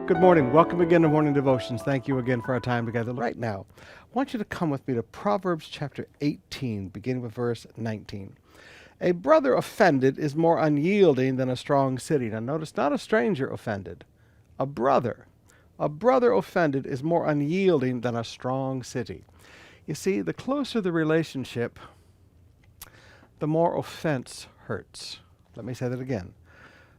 Good morning. Welcome again to Morning Devotions. Thank you again for our time together. Right now, I want you to come with me to Proverbs chapter 18, beginning with verse 19. A brother offended is more unyielding than a strong city. Now notice, not a stranger offended. A brother. A brother offended is more unyielding than a strong city. You see, the closer the relationship, the more offense hurts. Let me say that again.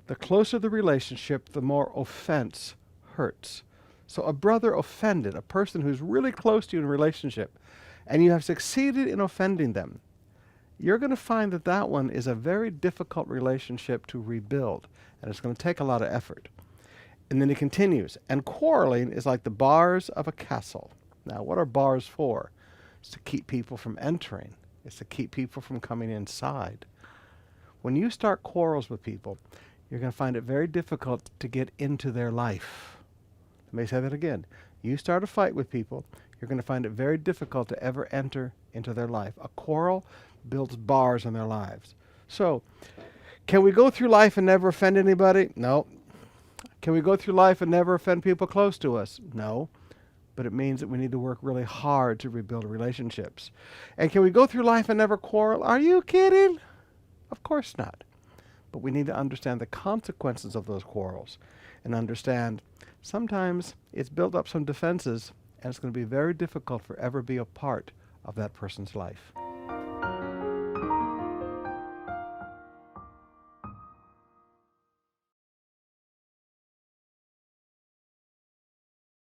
The closer the relationship, the more offense hurts. So a brother offended, a person who's really close to you in a relationship, and you have succeeded in offending them, you're going to find that that one is a very difficult relationship to rebuild, and it's going to take a lot of effort. And then he continues, and quarreling is like the bars of a castle. Now, what are bars for? It's to keep people from entering. It's to keep people from coming inside. When you start quarrels with people, you're going to find it very difficult to get into their life. Let me say that again. You start a fight with people, you're going to find it very difficult to ever enter into their life. A quarrel builds bars in their lives. So, can we go through life and never offend anybody? No. Can we go through life and never offend people close to us? No. But it means that we need to work really hard to rebuild relationships. And can we go through life and never quarrel? Are you kidding? Of course not. But we need to understand the consequences of those quarrels and understand sometimes it's built up some defenses and it's going to be very difficult for ever be a part of that person's life.